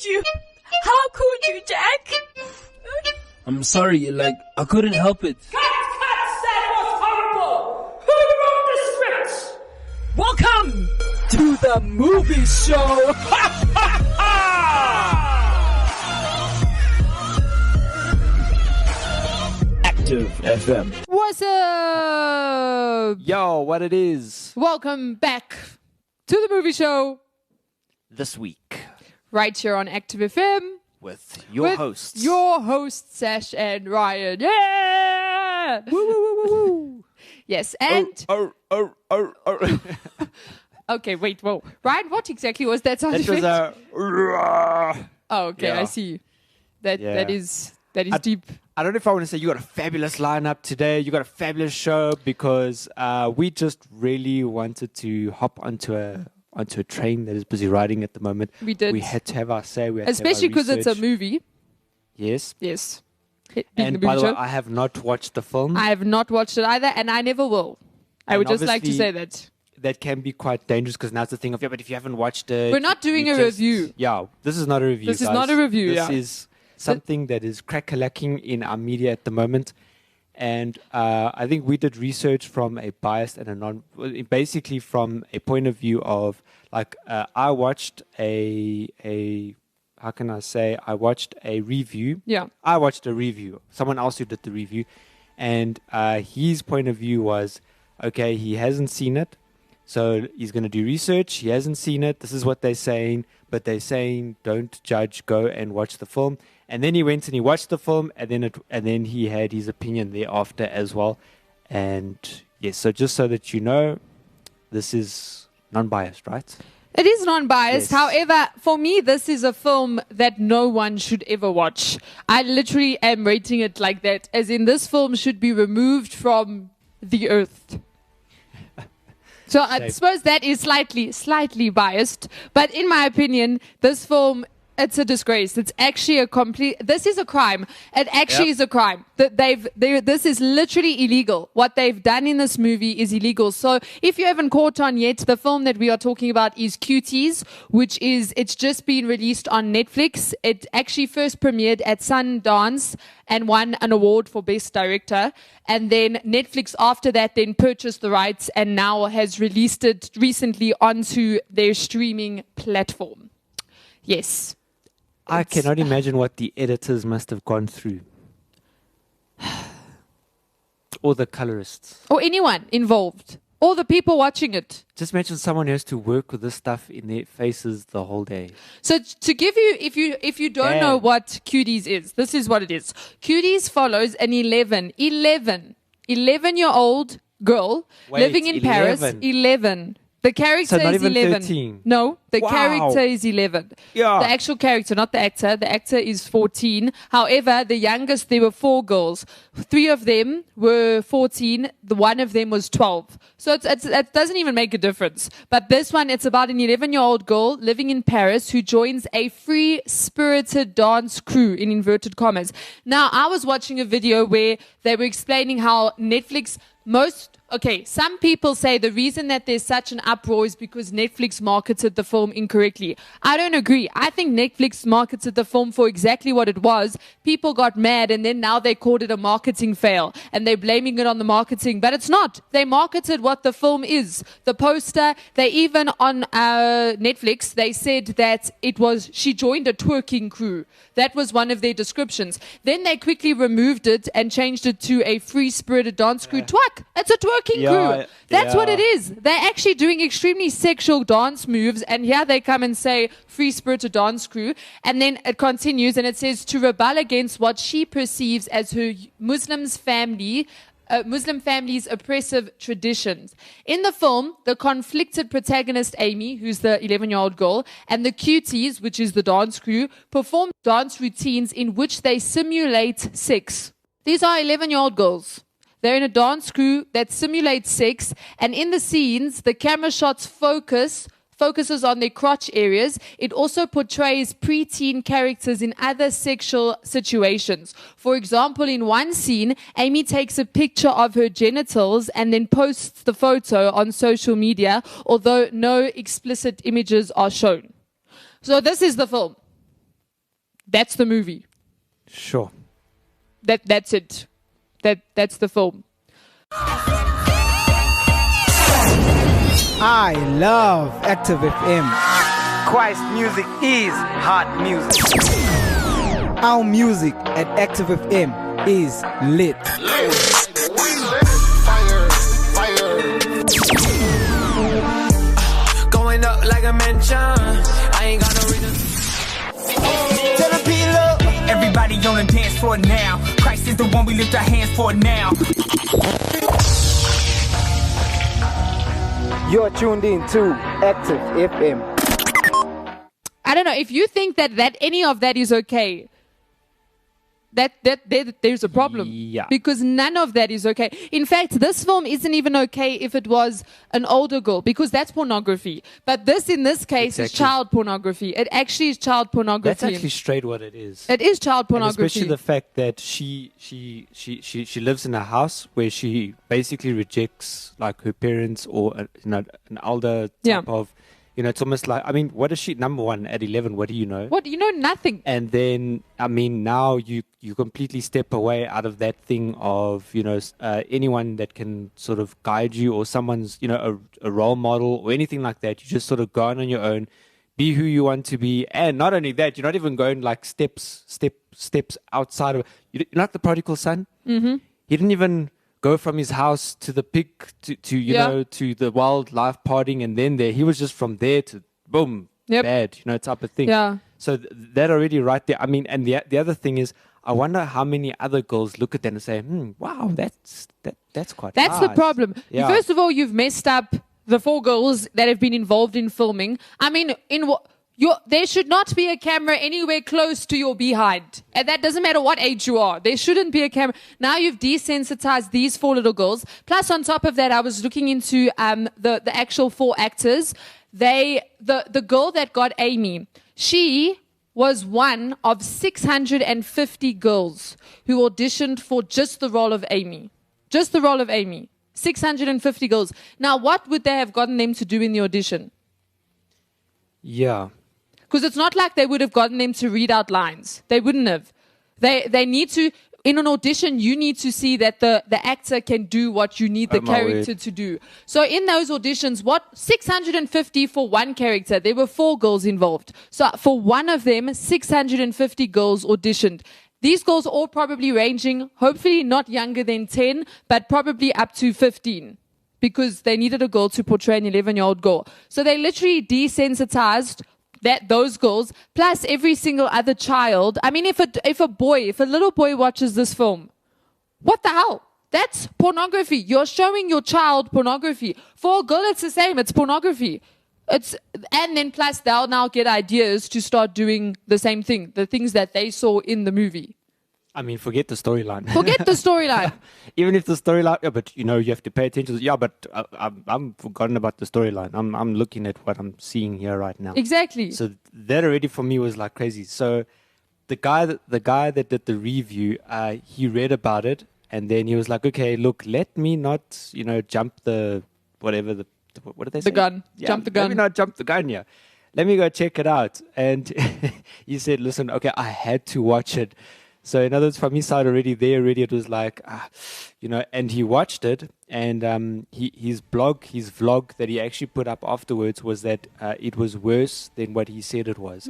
could you? How could you, Jack? I'm sorry, I couldn't help it. Cut! That was horrible! Who wrote the script? Welcome To the movie show! Active FM. What's up? Yo, what it is Welcome back to the movie show this week right here on Active FM with your with hosts. your hosts Sash and Ryan. Yeah! Woo, woo, woo, woo, woo. Yes, and Oh. okay, wait, whoa, Ryan, what exactly was that sound That was effect? Oh, okay, Yeah. I see. That Yeah. is deep. I don't know if I want to say you got a fabulous lineup today. You got a fabulous show because we just really wanted to hop onto a train that is busy riding at the moment. We did. We had to have our say. We had Especially because because it's a movie. Yes. Yes. Being the And movie by the way, show. I have not watched the film. I have not watched it either, and I never will. I And would just like to obviously- say that. That can be quite dangerous because now it's the thing of, but if you haven't watched it... We're not doing you a just- review. Yeah, this is not a review, This is guys. not a review, This yeah. is something that is crack-a-lacking in our media at the moment. And I think we did research from a biased and basically from a point of view of, I watched how can I say, I watched a review. Yeah. I watched a review. Someone else who did the review. And his point of view was, okay, he hasn't seen it. So he's going to do research. He hasn't seen it. This is what they're saying. But they're saying, don't judge, go and watch the film. And then he went and he watched the film. And then he had his opinion thereafter as well. And yes, so just so that you know, this is non-biased, right? It is non-biased. Yes. However, for me, this is a film that no one should ever watch. I literally am rating it like that, as in this film should be removed from the earth. So I Shame. suppose that is slightly biased. But in my opinion, this film, it's a disgrace. It's actually this is a crime. It actually is a crime. This is literally illegal. What they've done in this movie is illegal. So if you haven't caught on yet, the film that we are talking about is Cuties, it's just been released on Netflix. It actually first premiered at Sundance and won an award for Best Director. And then Netflix after that then purchased the rights and now has released it recently onto their streaming platform. Yes. I cannot imagine what the editors must have gone through. Or the colorists. Or anyone involved. Or the people watching it. Just imagine someone who has to work with this stuff in their faces the whole day. So to give you, if you don't Yeah. know what Cuties is, this is what it is. Cuties follows an 11-year-old girl Wait, living in Paris. 11? 11. The character So not is even 11. 13? No, the Wow. character is 11. Yeah. The actual character, not the actor. The actor is 14. However, the youngest, there were 4 girls. 3 of them were 14. The one of them was 12. So it doesn't even make a difference. But this one, it's about an 11-year-old girl living in Paris who joins a free-spirited dance crew, in inverted commas. Now, I was watching a video where they were explaining how Netflix some people say the reason that there's such an uproar is because Netflix marketed the film incorrectly. I don't agree. I think Netflix marketed the film for exactly what it was. People got mad and then now they called it a marketing fail and they're blaming it on the marketing, but it's not. They marketed what the film is. The poster, they even on Netflix, they said that she joined a twerking crew. That was one of their descriptions. Then they quickly removed it and changed it to a free-spirited dance crew. Twerk! It's a twerking crew. That's what it is. They're actually doing extremely sexual dance moves, and here they come and say free-spirited dance crew. And then it continues, and it says to rebel against what she perceives as her Muslim family's oppressive traditions. In the film, the conflicted protagonist Amy, who's the 11-year-old girl, and the Cuties, which is the dance crew, perform dance routines in which they simulate sex. These are 11-year-old girls. They're in a dance crew that simulates sex, and in the scenes, the camera shots focuses on their crotch areas. It also portrays preteen characters in other sexual situations. For example, in one scene, Amy takes a picture of her genitals and then posts the photo on social media, although no explicit images are shown. So this is the film. That's the movie. Sure. That's it. That's the film. I love Active FM. Christ music is hot music. Our music at Active FM is lit. Going up like a mansion. I ain't got no reason. Tell the people, everybody on the dance floor now. Christ is the one we lift our hands for now. You're tuned in to Active FM. I don't know if you think that any of that is okay. There's a problem. Yeah. Because none of that is okay. In fact, this film isn't even okay if it was an older girl, because that's pornography. But this, in this case, is child pornography. It actually is child pornography. That's actually straight what it is. It is child And pornography. especially the fact that she lives in a house where she basically rejects like her parents or an elder type of, it's almost like, I mean, what is she, number one, at 11, what do you know? What? You know nothing. And then, I mean, now you completely step away out of that thing of, anyone that can sort of guide you, or someone's, a role model or anything like that. You just sort of go on your own, be who you want to be. And not only that, you're not even going like steps outside of, you're like the prodigal son. Mm-hmm. He didn't even go from his house to the pig to to the wildlife partying, and then there he was just from there to boom, bad, type of thing. Yeah. So that already right there. I mean, and the other thing is, I wonder how many other girls look at that and say, wow, that's quite That's nice. the problem. Yeah. First of all, you've messed up the 4 girls that have been involved in filming. I mean, there should not be a camera anywhere close to your behind. And that doesn't matter what age you are. There shouldn't be a camera. Now you've desensitized these 4 little girls. Plus, on top of that, I was looking into the actual 4 actors. The girl that got Amy, she was one of 650 girls who auditioned for just the role of Amy. Just the role of Amy. 650 girls. Now, what would they have gotten them to do in the audition? Yeah. Because it's not like they would have gotten them to read out lines. They wouldn't have. They need to, in an audition, you need to see that the actor can do what you need the character to do. So in those auditions, 650 for one character, there were 4 girls involved. So for one of them, 650 girls auditioned. These girls all probably ranging, hopefully not younger than 10, but probably up to 15. Because they needed a girl to portray an 11-year-old girl. So they literally desensitized those girls, plus every single other child. I mean, if a little boy watches this film, what the hell? That's pornography. You're showing your child pornography. For a girl, it's the same. It's pornography. And then plus they'll now get ideas to start doing the same thing, the things that they saw in the movie. I mean, forget the storyline. Forget the storyline. Even if the storyline, but you have to pay attention. Yeah, but I'm forgotten about the storyline. I'm looking at what I'm seeing here right now. Exactly. So that already for me was like crazy. So the guy that did the review, he read about it, and then he was like, okay, look, let me not jump the whatever the what did they say? The gun. Yeah, Jump the gun. Let me not jump the gun here. Let me go check it out. And he said, listen, okay, I had to watch it. So in other words, from his side already, it was like, and he watched it, and his vlog that he actually put up afterwards was that it was worse than what he said it was.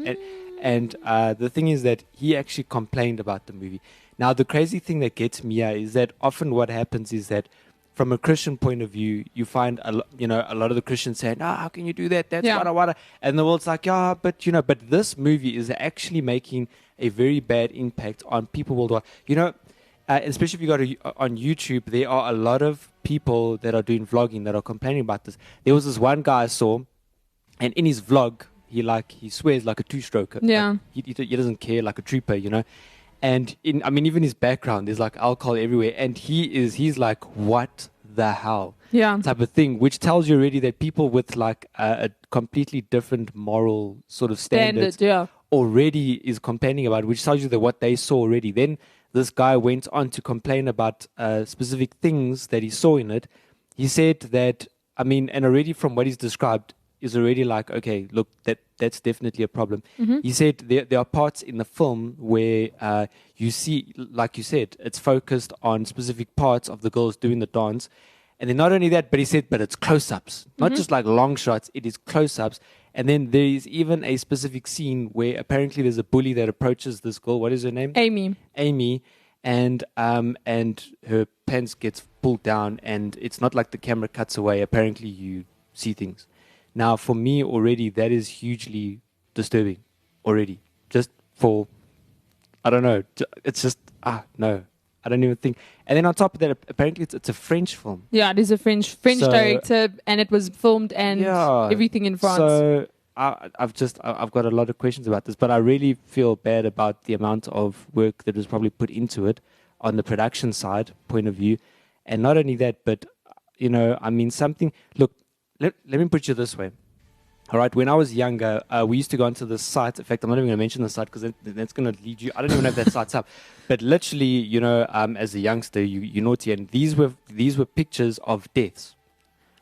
And the thing is that he actually complained about the movie. Now, the crazy thing that gets me is that often what happens is that from a Christian point of view, you find a lot of the Christians saying, how can you do that? That's wada. And the world's like, but this movie is actually making a very bad impact on people worldwide. Especially if you go on YouTube, there are a lot of people that are doing vlogging that are complaining about this. There was this one guy I saw, and in his vlog, he swears like a 2-stroker. Yeah. Like, he doesn't care, like a trooper, And even his background, there's like alcohol everywhere, and he's like, what the hell? Yeah. Type of thing, which tells you already that people with like a completely different moral sort of standards already is complaining about it, which tells you that what they saw already. Then this guy went on to complain about specific things that he saw in it. He said that, and already from what he's described, is already like, okay, look, that's definitely a problem. Mm-hmm. He said there are parts in the film where you see, like you said, it's focused on specific parts of the girls doing the dance. And then not only that, but he said, but it's close-ups, not just like long shots. It is close-ups. And then there is even a specific scene where apparently there's a bully that approaches this girl. What is her name? Amy. And her pants gets pulled down, and it's not like the camera cuts away. Apparently, you see things. Now, for me, already that is hugely disturbing. Already, just for, I don't know. It's just no. I don't even think. And then on top of that, apparently it's a French film. Yeah, it is a French So- director, and it was filmed and everything in France. So I've got a lot of questions about this, but I really feel bad about the amount of work that was probably put into it on the production side point of view. And not only that, but I mean, something. Look, let me put you this way. All right, when I was younger, we used to go onto the site. In fact, I'm not even going to mention the site because that's going to lead you. I don't even know if that site's up. But literally, as a youngster, you naughty, and these were pictures of deaths,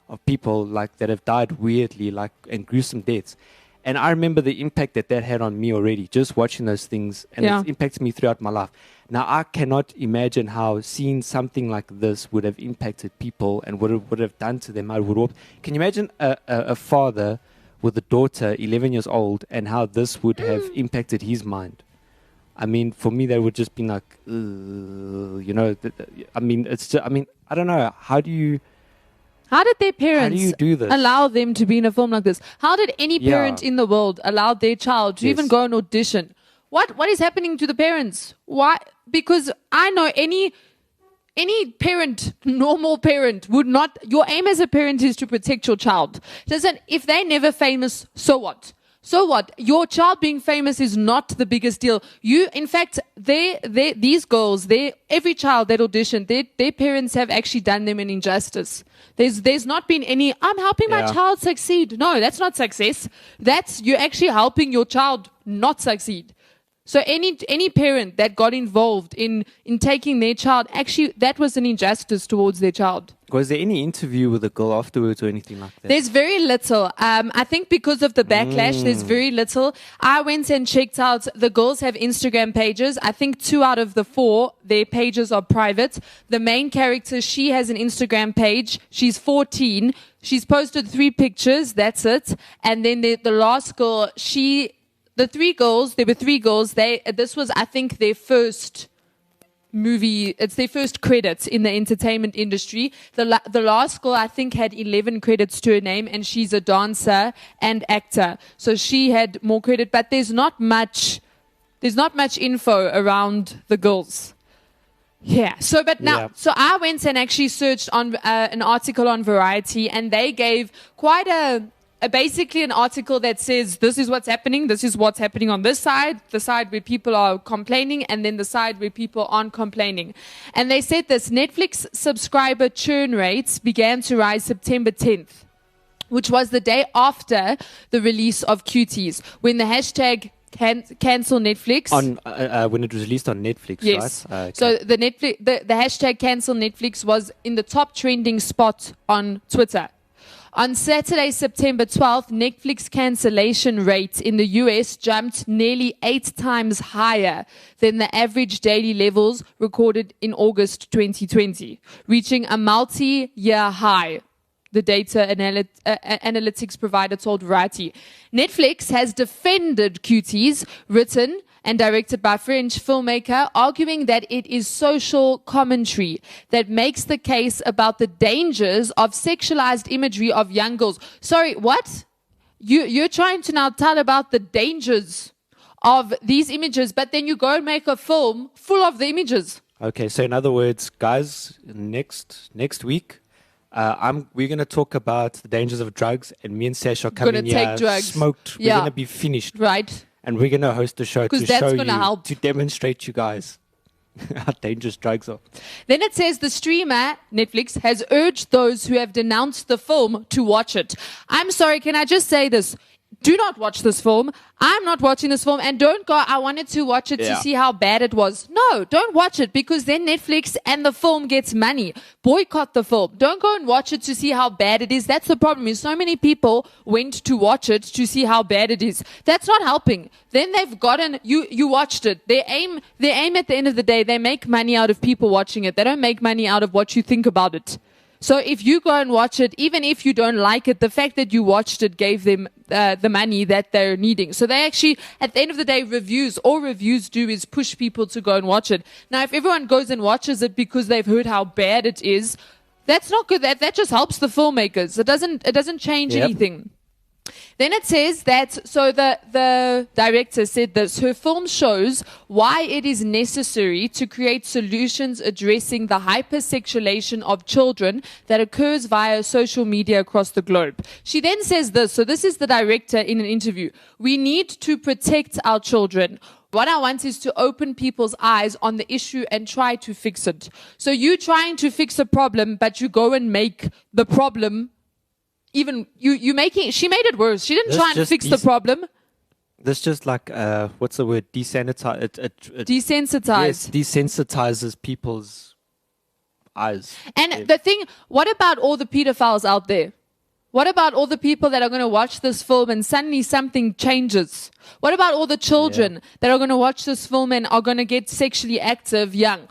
of people like that have died weirdly, like and gruesome deaths. And I remember the impact that had on me already, just watching those things, and Yeah. it's impacted me throughout my life. Now I cannot imagine how seeing something like this would have impacted people and what it would have done to them. Can you imagine a father with a daughter, 11 years old, and how this would have impacted his mind? I mean, for me, that would just be like, I mean, it's just, I mean, I don't know. How did their parents you do this? allow them to be in a film like this? How did any Yeah. parent in the world allow their child to even Yes. go and audition? What is happening to the parents? Why? Because I know any parent, normal parent, would not. Your aim as a parent is to protect your child. If they're never famous, so what? So what? Your child being famous is not the biggest deal. In fact, these girls, every child that auditioned, their parents have actually done them an injustice. There's not been any, I'm helping my Yeah. child succeed. No, that's not success. You're actually helping your child not succeed. So any parent that got involved in taking their child, actually, that was an injustice towards their child. Was there any interview with the girl afterwards or anything like that? There's very little. I think because of the backlash, there's very little. I went and checked out, the girls have Instagram pages. I think 2 out of the 4, their pages are private. The main character, she has an Instagram page. She's 14. She's posted 3 pictures. That's it. And then the last girl, there were 3 girls. This was, I think, their first movie. It's their first credits in the entertainment industry. The last girl, I think, had 11 credits to her name, and she's a dancer and actor. So she had more credit, but there's not much info around the girls. Yeah. So I went and actually searched on an article on Variety, and they gave quite basically an article that says this is what's happening on this side, the side where people are complaining, and then the side where people aren't complaining. And they said this: Netflix subscriber churn rates began to rise September 10th, which was the day after the release of Cuties, when the hashtag cancel Netflix when it was released on Netflix, yes. right? Okay. So the hashtag cancel Netflix was in the top trending spot on Twitter. On Saturday, September 12th, Netflix cancellation rate in the US jumped nearly 8 times higher than the average daily levels recorded in August 2020, reaching a multi-year high. The data analytics provider told Variety. Netflix has defended Cuties, written and directed by French filmmaker, arguing that it is social commentary that makes the case about the dangers of sexualized imagery of young girls. Sorry, what? You're trying to now tell about the dangers of these images, but then you go and make a film full of the images. Okay, so in other words, guys, next week, we're going to talk about the dangers of drugs, and me and Sash are coming Gonna take here drugs. smoked. Yeah. We're going to be finished. Right. And we're going to host a show to 'Cause that's show gonna you, help. to demonstrate you guys how dangerous drugs are. Then it says the streamer, Netflix, has urged those who have denounced the film to watch it. I'm sorry, can I just say this? do not watch this film. I'm not watching this film. And don't go, I wanted to watch it to see how bad it was. No, don't watch it because then Netflix and the film gets money. Boycott the film. Don't go and watch it to see how bad it is. That's the problem is so many people went to watch it to see how bad it is. That's not helping. Then they've gotten, you watched it. They aim at the end of the day, they make money out of people watching it. They don't make money out of what you think about it. So if you go and watch it, even if you don't like it, the fact that you watched it gave them the money that they're needing. So they actually, at the end of the day, all reviews do is push people to go and watch it. Now, if everyone goes and watches it because they've heard how bad it is, that's not good. That just helps the filmmakers. It doesn't change anything. Then it says that, so the director said this, her film shows why it is necessary to create solutions addressing the hypersexualization of children that occurs via social media across the globe. She then says this, so this is the director in an interview. We need to protect our children. What I want is to open people's eyes on the issue and try to fix it. So you trying to fix a problem, but you go and make the problem even she made it worse. She didn't try and fix the problem. This just like what's the word? Desensitize. Desensitize. Yes, desensitizes people's eyes. And the thing, what about all the pedophiles out there? What about all the people that are going to watch this film and suddenly something changes? What about all the children that are going to watch this film and are going to get sexually active young?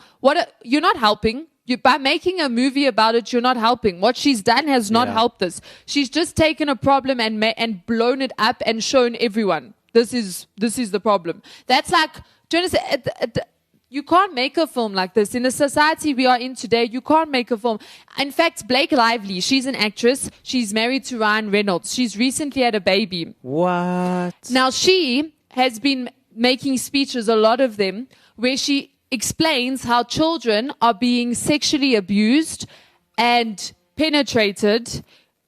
You're not helping. By making a movie about it, you're not helping. What she's done has not helped us. She's just taken a problem and blown it up and shown everyone. This is the problem. That's like, do you understand? You can't make a film like this. In the society we are in today, you can't make a film. In fact, Blake Lively, she's an actress. She's married to Ryan Reynolds. She's recently had a baby. What? Now, she has been making speeches, a lot of them, where she explains how children are being sexually abused and penetrated,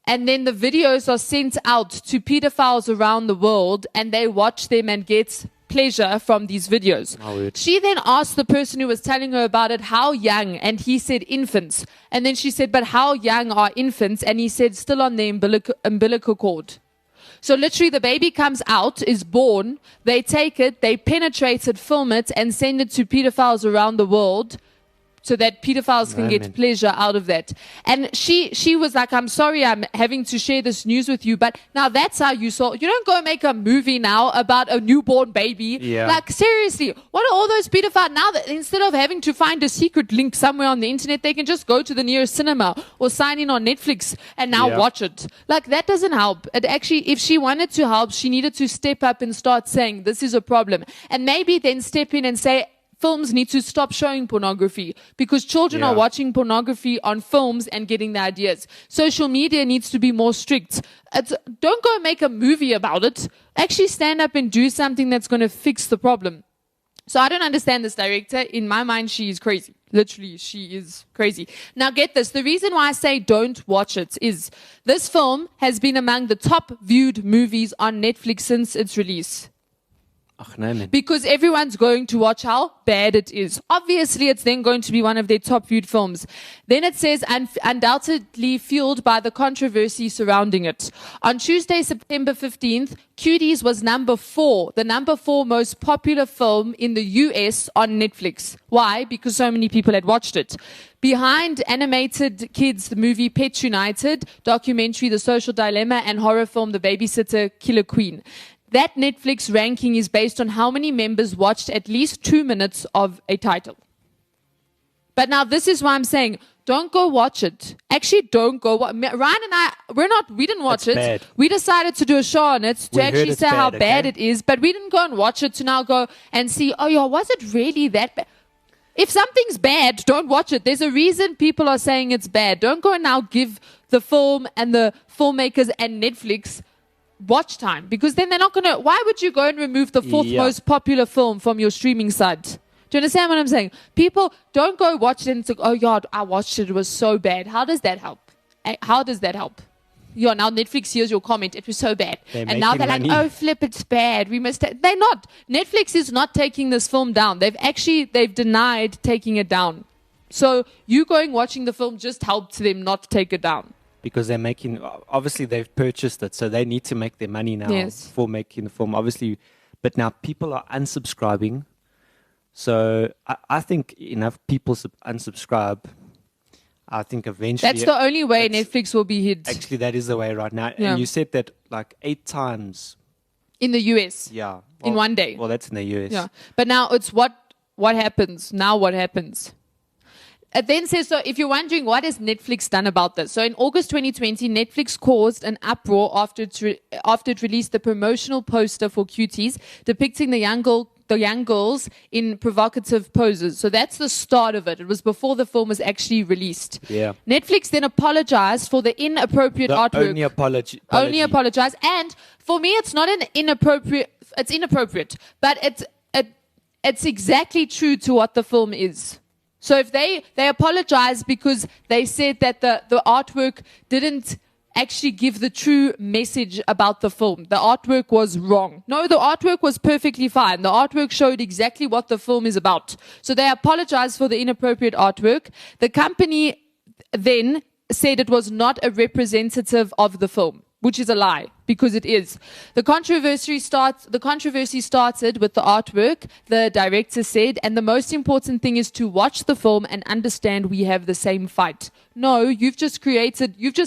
and then the videos are sent out to pedophiles around the world, and they watch them and get pleasure from these videos. She then asked the person who was telling her about it, how young? And he said infants. And then she said, but how young are infants? And he said, still on the umbilical cord. So literally the baby comes out, is born, they take it, they penetrate it, film it, and send it to pedophiles around the world so that pedophiles can get pleasure out of that. And she was like, I'm sorry I'm having to share this news with you, but now that's how you saw. You don't go and make a movie now about a newborn baby. Yeah. Like, seriously, what are all those pedophiles now that instead of having to find a secret link somewhere on the internet, they can just go to the nearest cinema or sign in on Netflix and now watch it. Like, that doesn't help. It actually, if she wanted to help, she needed to step up and start saying, this is a problem. And maybe then step in and say, films need to stop showing pornography because children are watching pornography on films and getting the ideas. Social media needs to be more strict. Don't go and make a movie about it. Actually stand up and do something that's going to fix the problem. So I don't understand this director. In my mind, she is crazy. Literally, she is crazy. Now get this. The reason why I say don't watch it is this film has been among the top viewed movies on Netflix since its release. Because everyone's going to watch how bad it is. Obviously, it's then going to be one of their top viewed films. Then it says, undoubtedly fueled by the controversy surrounding it. On Tuesday, September 15th, Cuties was the number 4 most popular film in the US on Netflix. Why? Because so many people had watched it. Behind animated kids, the movie Pet United, documentary The Social Dilemma, and horror film The Babysitter Killer Queen. That Netflix ranking is based on how many members watched at least 2 minutes of a title. But now this is why I'm saying, don't go watch it. Actually, don't go. Ryan and I, we didn't watch it. Bad. We decided to do a show on it to actually say how bad it is, but we didn't go and watch it to now go and see, was it really that bad? If something's bad, don't watch it. There's a reason people are saying it's bad. Don't go and now give the film and the filmmakers and Netflix watch time, because then they're not going to. Why would you go and remove the 4th most popular film from your streaming site? Do you understand what I'm saying? People don't go watch it and think, oh God, I watched it, it was so bad. How does that help? How does that help? Now Netflix hears your comment, it was so bad. And now they're like, oh flip, it's bad. We must. They're not. Netflix is not taking this film down. They've denied taking it down. So you going watching the film just helped them not take it down. because they're making, obviously they've purchased it, so they need to make their money now Yes. for making the film, obviously. But now people are unsubscribing. So I think enough people unsubscribe. I think eventually... That's the only way it's- Netflix will be hit Actually, that is the way right now. Yeah. And you said that like 8 times. in the US. Yeah. In one day. Well, that's in the US. Yeah. But now it's what happens? Now what happens? It then says, so if you're wondering what has Netflix done about this? So in August 2020, Netflix caused an uproar after it released the promotional poster for Cuties depicting the young girls in provocative poses. So that's the start of it. It was before the film was actually released. Yeah. Netflix then apologized for the inappropriate The artwork. only apology. Only apologize. And for me, it's not an inappropriate. It's inappropriate, but it's exactly true to what the film is. So if they apologize because they said that the artwork didn't actually give the true message about the film. The artwork was wrong. No, the artwork was perfectly fine. The artwork showed exactly what the film is about. So they apologized for the inappropriate artwork. The company then said it was not a representative of the film, which is a lie, because it is. The controversy started with the artwork, the director said, and the most important thing is to watch the film and understand we have the same fight. No, you've just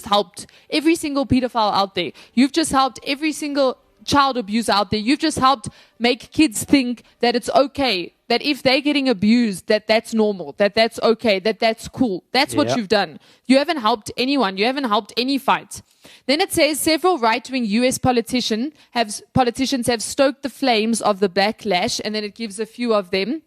helped every single pedophile out there. You've just helped every single child abuser out there. You've just helped make kids think that it's okay, that if they're getting abused, that's normal, that's okay, that's cool. That's what you've done. You haven't helped anyone. You haven't helped any fight. Then it says several right-wing US politicians have stoked the flames of the backlash, and then it gives a few of them.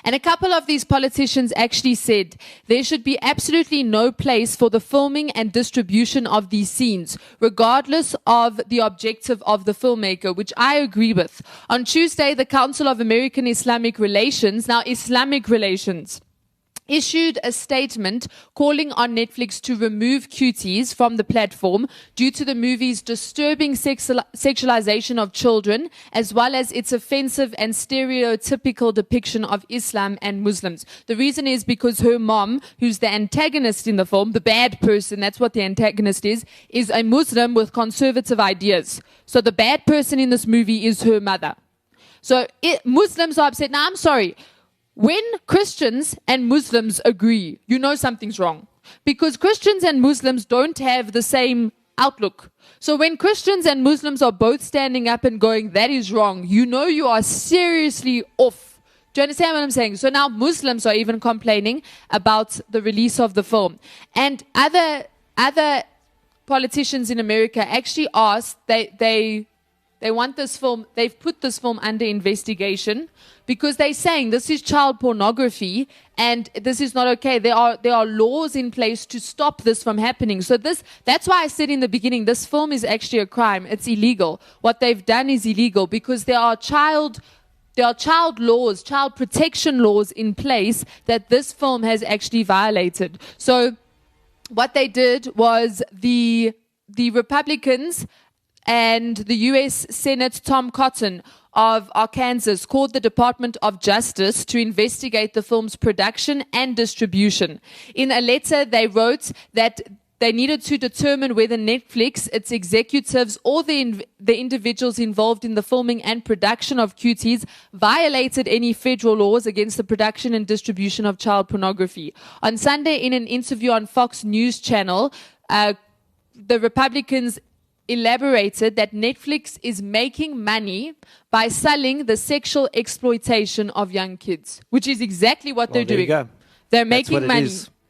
And a couple of these politicians actually said there should be absolutely no place for the filming and distribution of these scenes, regardless of the objective of the filmmaker, which I agree with. On Tuesday, the Council of American Islamic Relations, issued a statement calling on Netflix to remove Cuties from the platform due to the movie's disturbing sexualization of children, as well as its offensive and stereotypical depiction of Islam and Muslims. The reason is because her mom, who's the antagonist in the film, the bad person, that's what the antagonist is a Muslim with conservative ideas. So the bad person in this movie is her mother. So Muslims are upset. Now, I'm sorry. When Christians and Muslims agree, you know something's wrong. Because Christians and Muslims don't have the same outlook. So when Christians and Muslims are both standing up and going, that is wrong, you know you are seriously off. Do you understand what I'm saying? So now Muslims are even complaining about the release of the film. And other politicians in America actually asked, they want this film, they've put this film under investigation because they're saying this is child pornography and this is not okay. There are laws in place to stop this from happening. So that's why I said in the beginning, this film is actually a crime. It's illegal. What they've done is illegal because there are child laws, child protection laws in place that this film has actually violated. So what they did was the Republicans and the U.S. Senate Tom Cotton of Arkansas called the Department of Justice to investigate the film's production and distribution. In a letter, they wrote that they needed to determine whether Netflix, its executives, or the individuals involved in the filming and production of Cuties violated any federal laws against the production and distribution of child pornography. On Sunday, in an interview on Fox News Channel, the Republicans elaborated that Netflix is making money by selling the sexual exploitation of young kids, which is exactly what they're doing. They're making money.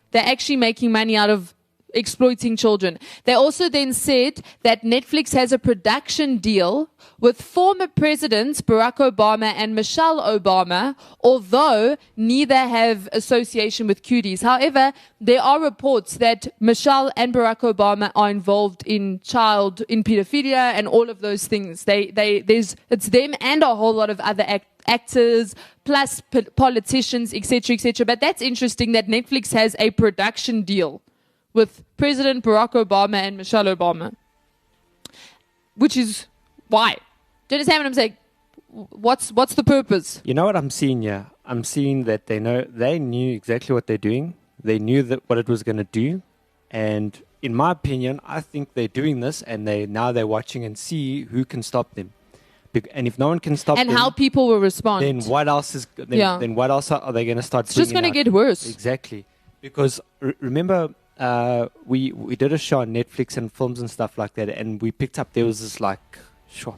They're actually making money out of exploiting children. They also then said that Netflix has a production deal with former presidents Barack Obama and Michelle Obama, although neither have association with Cuties. However, there are reports that Michelle and Barack Obama are involved in pedophilia and all of those things. It's them and a whole lot of other actors, plus politicians, etc., etc. But that's interesting that Netflix has a production deal with President Barack Obama and Michelle Obama. Which is why? Do you understand what I'm saying? What's the purpose? You know what I'm seeing here? I'm seeing that they knew exactly what they're doing. They knew what it was going to do. And in my opinion, I think they're doing this, and they're watching and see who can stop them. And if no one can stop and them, how people will respond. then what else is? Then what else are they going to start? It's just going to get worse. Exactly, because remember, we did a show on Netflix and films and stuff like that, and we picked up there was this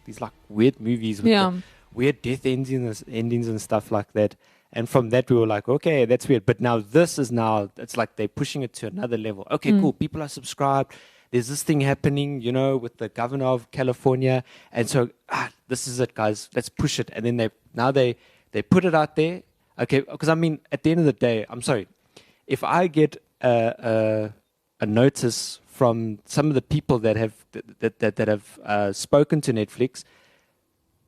these weird movies with the weird death endings and stuff like that. And from that, we were like, okay, that's weird. But now it's like they're pushing it to another level. Okay, cool. People are subscribed. There's this thing happening, with the governor of California. And so, this is it, guys. Let's push it. And then they put it out there. Okay, because at the end of the day, I'm sorry. If I get a notice from some of the people that have spoken to Netflix,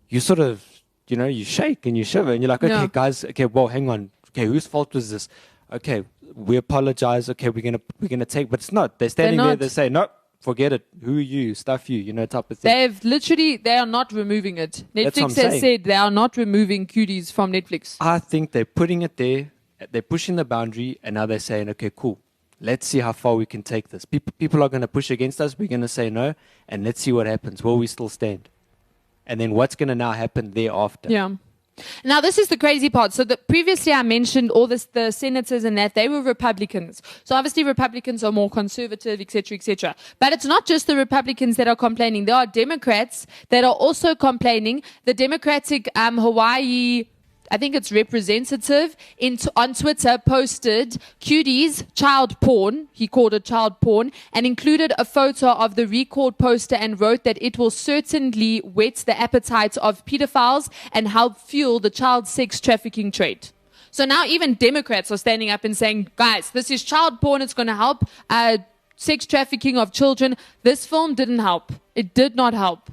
you sort of, you shake and you shiver and you're like, okay, guys, okay, well, hang on. Okay, whose fault was this? Okay, we apologize. Okay, we're gonna take, but it's not. They're standing there. They say, no, forget it. Who are you? Stuff you. Type of thing. They are not removing it. Netflix has said they are not removing Cuties from Netflix. I think they're putting it there. They're pushing the boundary, and now they're saying, okay, cool. Let's see how far we can take this. People are going to push against us. We're going to say no, and let's see what happens. Will we still stand? And then what's going to now happen thereafter? Yeah. Now, this is the crazy part. So previously I mentioned all this, the senators and that, they were Republicans. So obviously Republicans are more conservative, etc., etc. But it's not just the Republicans that are complaining. There are Democrats that are also complaining. The Democratic Hawaii, I think it's representative, on Twitter posted Cuties child porn. He called it child porn and included a photo of the recalled poster and wrote that it will certainly whet the appetite of pedophiles and help fuel the child sex trafficking trade. So now even Democrats are standing up and saying, guys, this is child porn. It's going to help sex trafficking of children. This film didn't help. It did not help.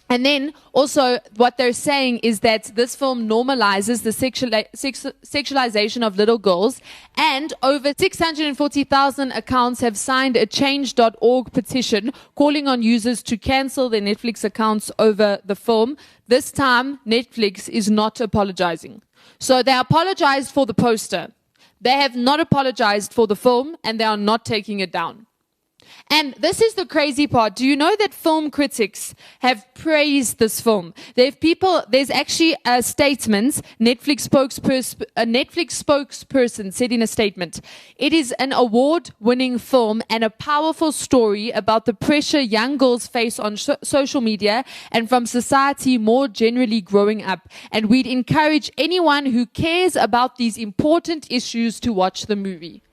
And then also what they're saying is that this film normalizes the sexualization of little girls, and over 640,000 accounts have signed a change.org petition calling on users to cancel their Netflix accounts over the film. This time, Netflix is not apologizing. So they apologized for the poster. They have not apologized for the film, and they are not taking it down. And this is the crazy part. Do you know that film critics have praised this film? There's actually a statement, a Netflix spokesperson said in a statement, it is an award-winning film and a powerful story about the pressure young girls face on social media and from society more generally growing up. And we'd encourage anyone who cares about these important issues to watch the movie.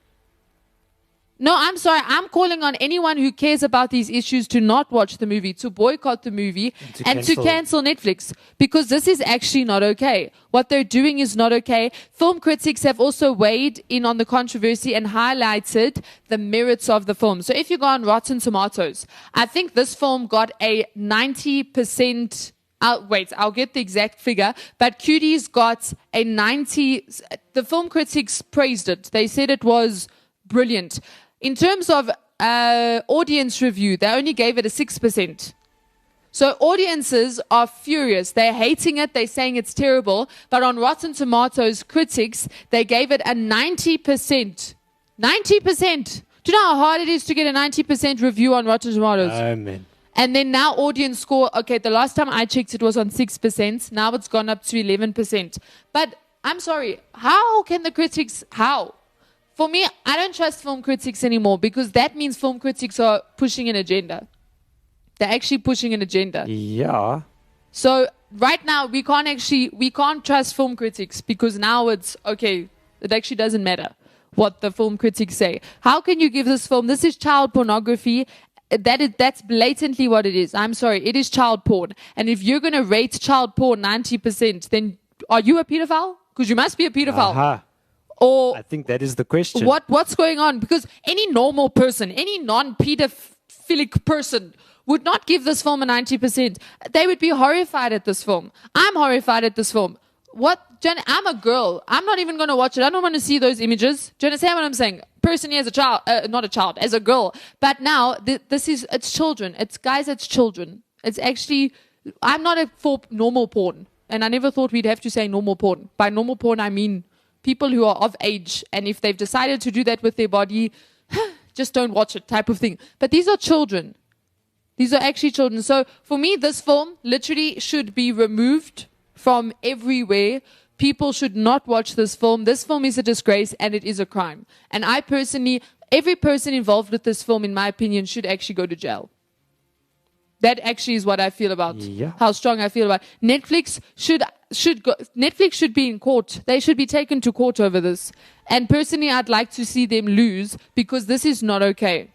No, I'm sorry. I'm calling on anyone who cares about these issues to not watch the movie, to boycott the movie, and to cancel Netflix, because this is actually not okay. What they're doing is not okay. Film critics have also weighed in on the controversy and highlighted the merits of the film. So if you go on Rotten Tomatoes, I think this film got a 90%. I'll get the exact figure, but Cuties got a 90. The film critics praised it. They said it was brilliant. In terms of audience review, they only gave it a 6%. So audiences are furious. They're hating it. They're saying it's terrible. But on Rotten Tomatoes, critics, they gave it a 90%. 90%. Do you know how hard it is to get a 90% review on Rotten Tomatoes? Amen. And then now audience score, okay, the last time I checked it was on 6%. Now it's gone up to 11%. But I'm sorry, how can the critics, how? For me, I don't trust film critics anymore, because that means film critics are pushing an agenda. They're actually pushing an agenda. Yeah. So right now, we can't trust film critics, because now it's, okay, it actually doesn't matter what the film critics say. How can you give this film, this is child pornography. That's blatantly what it is. I'm sorry, it is child porn. And if you're going to rate child porn 90%, then are you a pedophile? Because you must be a pedophile. Uh-huh. Or I think that is the question. What's going on? Because any normal person, any non-pedophilic person would not give this film a 90%. They would be horrified at this film. I'm horrified at this film. Jen, I'm a girl. I'm not even going to watch it. I don't want to see those images. Do you understand what I'm saying? Personally, as a child, not a child, as a girl. But now, it's children. It's children. It's actually, I'm not for normal porn. And I never thought we'd have to say normal porn. By normal porn, I mean people who are of age, and if they've decided to do that with their body, just don't watch it type of thing. But these are children. These are actually children. So for me, this film literally should be removed from everywhere. People should not watch this film. This film is a disgrace and it is a crime. And I personally, every person involved with this film, in my opinion, should actually go to jail. That actually is what I feel about how strong I feel about Netflix Netflix should be in court. They should be taken to court over this. And personally, I'd like to see them lose because this is not okay.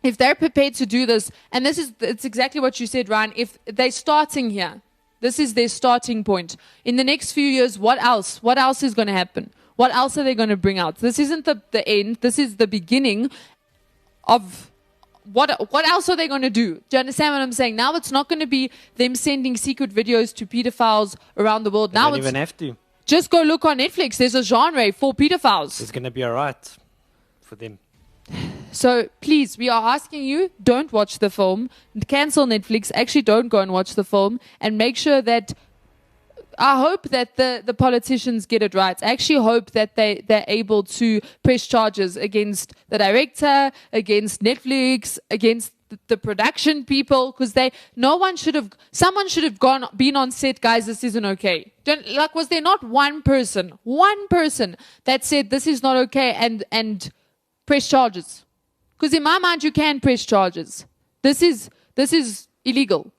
If they're prepared to do this, and it's exactly what you said, Ryan, if they're starting here, this is their starting point. In the next few years, what else? What else is going to happen? What else are they going to bring out? This isn't the end. This is the beginning of what else are they going to do? Do you understand what I'm saying? Now it's not going to be them sending secret videos to pedophiles around the world. They now don't it's even have to. just go look on Netflix. There's a genre for pedophiles. It's going to be all right for them. So please, we are asking you, don't watch the film. Cancel Netflix. Actually, don't go and watch the film. And make sure that, I hope that the politicians get it right. I actually hope that they're able to press charges against the director, against Netflix, against the production people, because someone should have been on set, guys, this isn't okay. Was there not one person that said this is not okay and press charges? Because in my mind, you can press charges. This is illegal.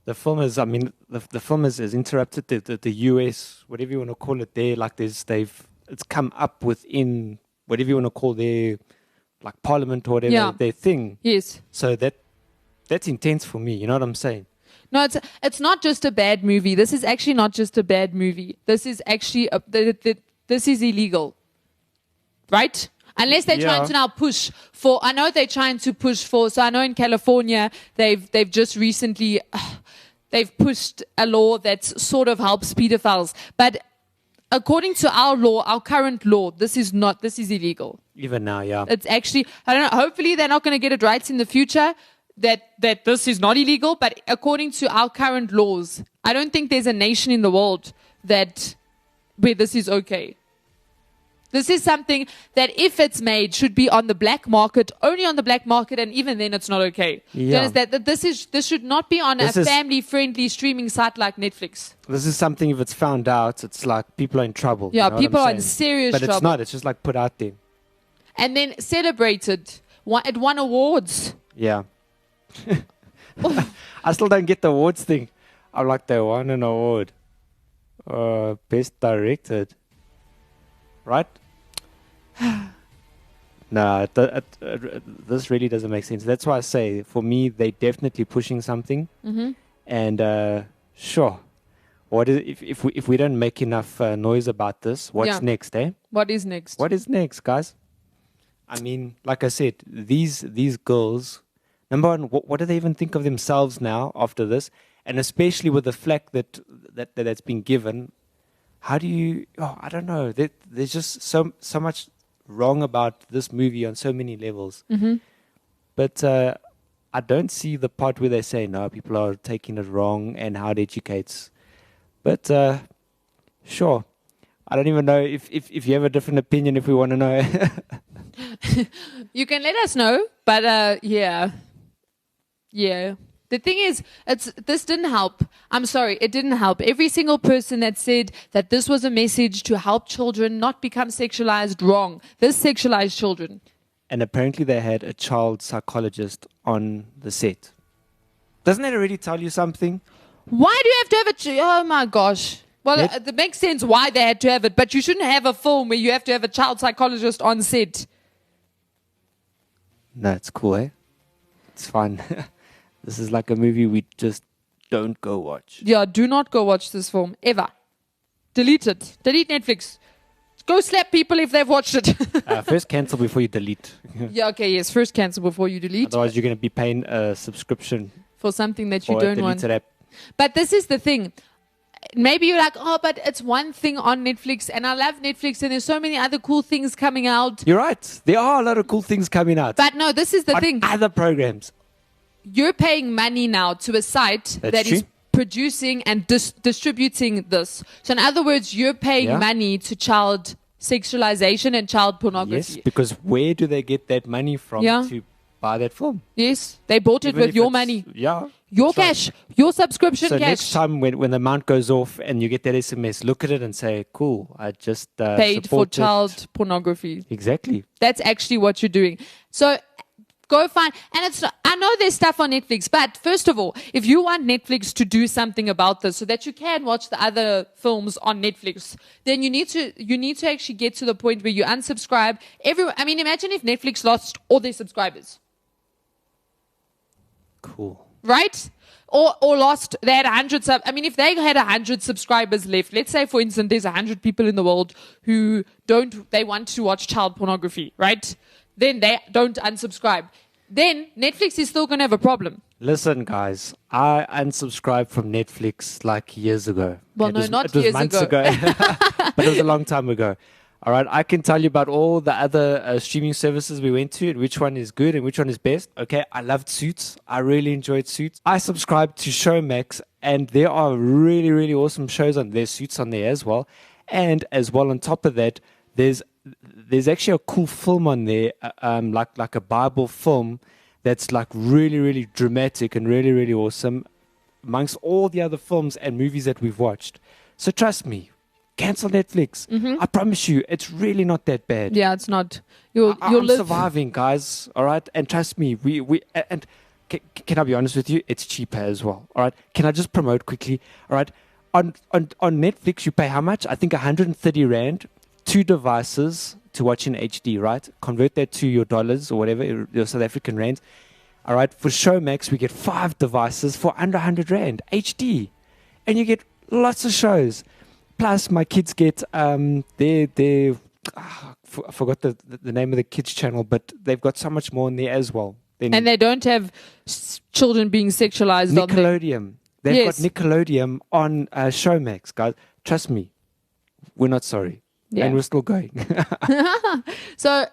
The film is, the film is interrupted the US, whatever you want to call it there, like it's come up within whatever you want to call their, like parliament or whatever, their thing. Yes. So that's intense for me, you know what I'm saying? No, it's not just a bad movie. This is actually not just a bad movie. This is actually, this is illegal. Right? Unless they're trying to now push for, I know they're trying to push for, so I know in California, they've just recently, they've pushed a law that sort of helps pedophiles. But according to our law, our current law, this is illegal. Even now, yeah. It's actually, I don't know, hopefully they're not going to get it right in the future, that this is not illegal, but according to our current laws, I don't think there's a nation in the world where this is okay. This is something that if it's made should be on the black market, only on the black market, and even then it's not okay. Yeah. That this should not be on a family-friendly streaming site like Netflix. This is something, if it's found out, it's like people are in trouble. Yeah, you know people what are I'm in saying? serious trouble. But it's not, it's just like put out there. And then celebrated. It won awards. Yeah. I still don't get the awards thing. I'm like, they won an award. Best directed. Right? No, this really doesn't make sense. That's why I say, for me, they're definitely pushing something. Mm-hmm. And sure, what is if we don't make enough noise about this? What's next, eh? What is next? What is next, guys? I mean, like I said, these girls. Number one, what do they even think of themselves now after this? And especially with the flack that's been given. How do you? Oh, I don't know. There's just so much wrong about this movie on so many levels. Mm-hmm. But I don't see the part where they say no, people are taking it wrong and how it educates. But sure, I don't even know if you have a different opinion. If we want to know, you can let us know. But yeah. The thing is, this didn't help. I'm sorry, it didn't help. Every single person that said that this was a message to help children not become sexualized, wrong. This sexualized children. And apparently they had a child psychologist on the set. Doesn't that already tell you something? Why do you have to have it? Oh my gosh. Well, it makes sense why they had to have it, but you shouldn't have a film where you have to have a child psychologist on set. No, it's cool, eh? It's fun. This is like a movie we just don't go watch. Yeah, do not go watch this film, ever. Delete it. Delete Netflix. Go slap people if they've watched it. First cancel before you delete. Yeah, okay, yes. First cancel before you delete. Otherwise, you're going to be paying a subscription for something that you don't want. App. But this is the thing. Maybe you're like, oh, but it's one thing on Netflix, and I love Netflix, and there's so many other cool things coming out. You're right. There are a lot of cool things coming out. But no, this is the on thing. Other programs. You're paying money now to a site that is producing and distributing this. So in other words, you're paying money to child sexualization and child Yes, pornography. because where do they get that money from Yeah. to buy that film? Yes, they bought it Even with if your it's- money, Yeah. your that's right. cash, your subscription So cash. next time when the amount goes off and you get that SMS, look at it and say, cool, I just Paid for supported- child pornography. Exactly. That's actually what you're doing. So go find, and it's not, I know there's stuff on Netflix, but first of all, if you want Netflix to do something about this so that you can watch the other films on Netflix, then you need to actually get to the point where you unsubscribe. Imagine if Netflix lost all their subscribers, Cool. right? Or lost, they had 100 if they had 100 subscribers left, let's say, for instance, there's 100 people in the world who they want to watch child pornography, right? Then they don't unsubscribe. Then Netflix is still going to have a problem. Listen, guys, I unsubscribed from Netflix like years ago. Well, It no, was- not it was years months ago. but it was a long time ago. All right, I can tell you about all the other streaming services we went to and which one is good and which one is best. Okay, I loved Suits. I really enjoyed Suits. I subscribed to Showmax, and there are really, really awesome shows on there. Suits on there as well. And as well, on top of that, there's actually a cool film on there, like a Bible film that's like really, really dramatic and really, really awesome amongst all the other films and movies that we've watched. So trust me, cancel Netflix. I promise you, it's really not that bad. Yeah, it's not. You'll I'm live. surviving, guys. All right, and trust me, and can I be honest with you? It's cheaper as well. All right, can I just promote quickly? All right, on Netflix, you pay how much? I think 130 rand, 2 devices to watch in HD. Right, convert that to your dollars or whatever, your South African rands. All right, for Showmax, we get 5 devices for under 100 rand HD, and you get lots of shows. Plus, my kids get I forgot the name of the kids channel, but they've got so much more in there as well. Then And they don't have children being sexualized on there. Nickelodeon. They've Yes. got Nickelodeon on Showmax, guys. Trust me, we're not sorry, Yeah. and we're still going. So,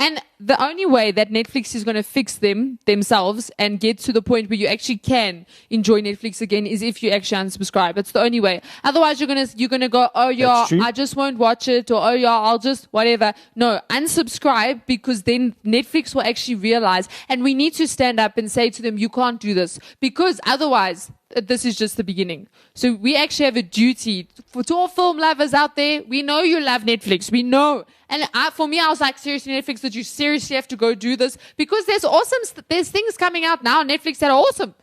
and the only way that Netflix is going to fix themselves and get to the point where you actually can enjoy Netflix again is if you actually unsubscribe. That's the only way. Otherwise, you're gonna go, oh yeah, That's true. I just won't watch it, or oh yeah, I'll just whatever. No, unsubscribe, because then Netflix will actually realize, and we need to stand up and say to them, you can't do this, because otherwise, this is just the beginning. So we actually have a duty to all film lovers out there. We know you love Netflix. We know. And for me, I was like, seriously, Netflix, did you seriously have to go do this? Because there's things coming out now on Netflix that are awesome.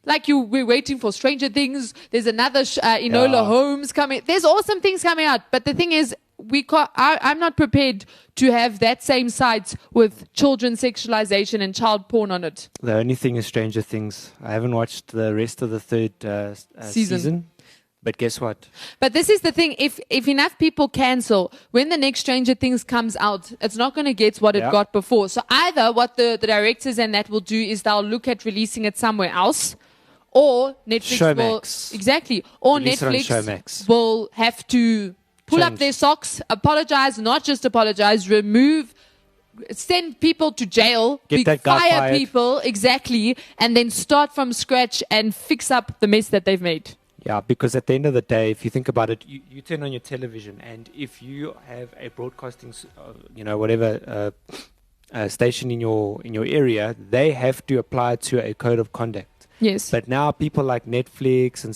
Like we're waiting for Stranger Things. There's another Enola Yeah. Holmes coming. There's awesome things coming out. But the thing is, I'm not prepared to have that same site with children sexualization and child porn on it. The only thing is Stranger Things. I haven't watched the rest of the third season. But guess what? But this is the thing. If enough people cancel, when the next Stranger Things comes out, it's not going to get what it Yeah. got before. So either what the directors and that will do is they'll look at releasing it somewhere else, or Netflix will Showmax. exactly, or Release it on Netflix Showmax. will have to pull up Change. their socks, apologize, not just apologize, send people to jail, Get that guy fire fired. people, exactly, and then start from scratch and fix up the mess that they've made. Yeah, because at the end of the day, if you think about it, you turn on your television, and if you have a broadcasting, station in your area, they have to apply to a code of conduct. Yes. But now people like Netflix and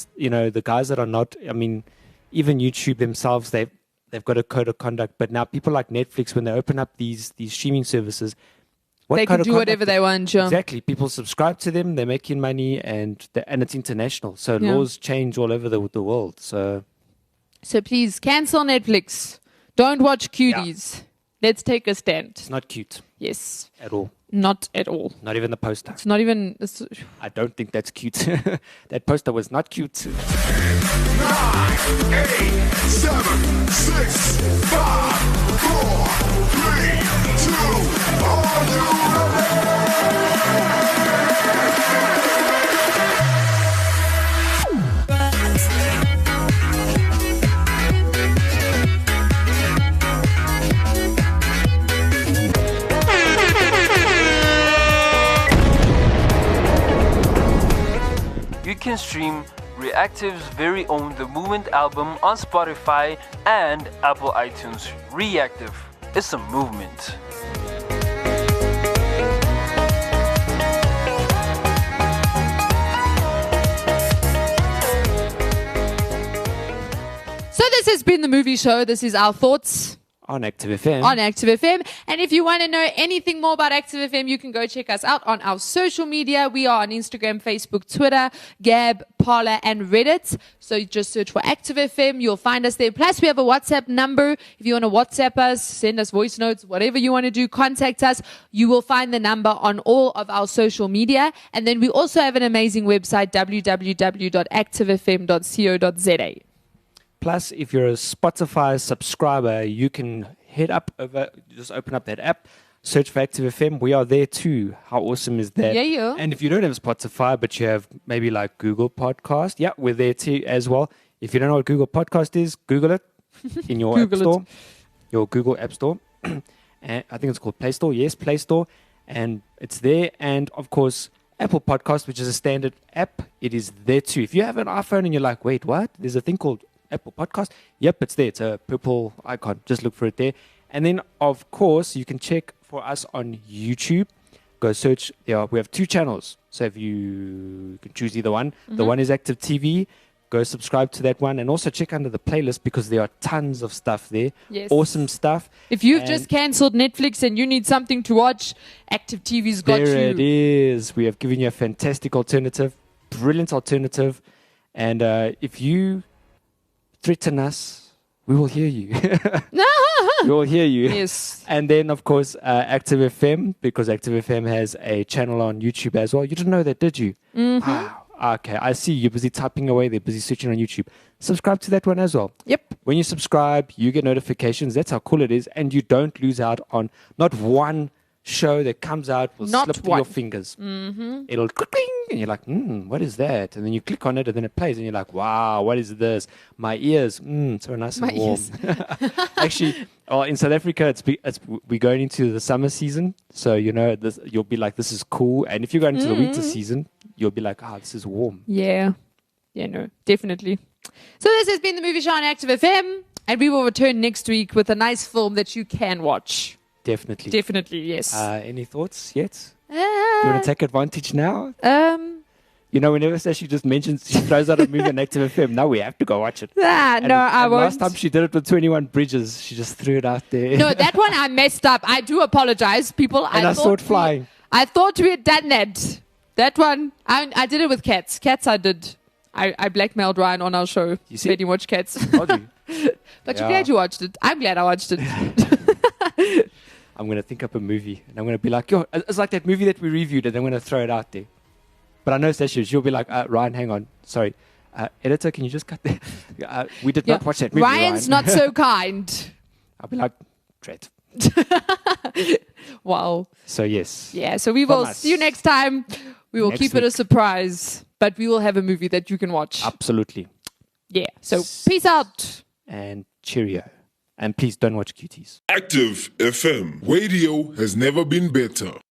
the guys that are not, even YouTube themselves, they've got a code of conduct. But now people like Netflix, when they open up these streaming services, what They code can of do conduct- whatever they want, sure. Exactly. People subscribe to them, they're making money, and it's international. So Yeah. laws change all over the world. So So please cancel Netflix. Don't watch Cuties. Let's take a stand. it's not cute Yes. at all. Not at all. Not even the poster. It's not even. I don't think that's cute. That poster was not cute. 9, 8, 7, 6, 5, 4, 3, 2, are you You can stream Reactive's very own The Movement album on Spotify and Apple iTunes. Reactive is a movement. So this has been the movie show. This is our thoughts On Active FM. on Active FM. And if you want to know anything more about Active FM, you can go check us out on our social media. We are on Instagram, Facebook, Twitter, Gab, Parler, and Reddit. So you just search for Active FM. You'll find us there. Plus, we have a WhatsApp number. If you want to WhatsApp us, send us voice notes, whatever you want to do, contact us. You will find the number on all of our social media. And then we also have an amazing website, www.activefm.co.za. Plus, if you're a Spotify subscriber, you can head up over, just open up that app, search for Active FM. We are there too. How awesome is that? Yeah. And if you don't have Spotify, but you have maybe like Google Podcast, yeah, we're there too as well. If you don't know what Google Podcast is, Google it in your App Store, your Google App Store. And I think it's called Play Store. Yes, Play Store. And it's there. And of course, Apple Podcast, which is a standard app, it is there too. If you have an iPhone and you're like, wait, what? There's a thing called Apple Podcast. Yep, it's there. It's a purple icon. Just look for it there. And then, of course, you can check for us on YouTube. Go search. Yeah, we have 2 channels. So if you can choose either one. The one is Active TV. Go subscribe to that one. And also check under the playlist because there are tons of stuff there. Yes. Awesome stuff. If you've And just cancelled Netflix and you need something to watch, Active TV's got there you. it is. We have given you a fantastic alternative. Brilliant alternative. And if you threaten us, we will hear you. We will hear you. Yes. And then, of course, Active FM, because Active FM has a channel on YouTube as well. You didn't know that, did you? Wow. Okay, I see. You're busy typing away. They're busy searching on YouTube. Subscribe to that one as well. Yep. When you subscribe, you get notifications. That's how cool it is. And you don't lose out on not one show that comes out will Not slip through one. your fingers. It'll click, and you're like, what is that? And then you click on it, and then it plays, and you're like, wow, what is this? My ears, so nice and My warm. ears. Actually, in South Africa, we're going into the summer season, so you know this. You'll be like, this is cool. And if you're going into the winter season, you'll be like, this is warm. Yeah. Yeah, no, definitely. So this has been the movie show on Active FM, and we will return next week with a nice film that you can watch. Definitely. Definitely, yes. Any thoughts yet? Do you want to take advantage now? You know, whenever Sash just mentions, she throws out a movie on Active FM, now we have to go watch it. no, I And won't. last time she did it with 21 Bridges, she just threw it out there. No, that one I messed up. I do apologize, people. And I saw it flying. I thought we had done that. That one, I did it with Cats. Cats I did. I blackmailed Ryan on our show. You see? Made him watch Cats. Told you. But Yeah. you're glad you watched it. I'm glad I watched it. I'm going to think up a movie and I'm going to be like, yo, it's like that movie that we reviewed and I'm going to throw it out there. But I know Sash, she'll be like, Ryan, hang on. Sorry. Editor, can you just cut that? We did not watch that movie, Ryan's Ryan. not so kind. I'll be like, dread. Wow. So, yes. Yeah, so we From will us. see you next time. We will Next keep it a week. surprise, but we will have a movie that you can watch. Absolutely. Yeah, so peace out. And cheerio. And please don't watch Cuties. Active FM. Radio has never been better.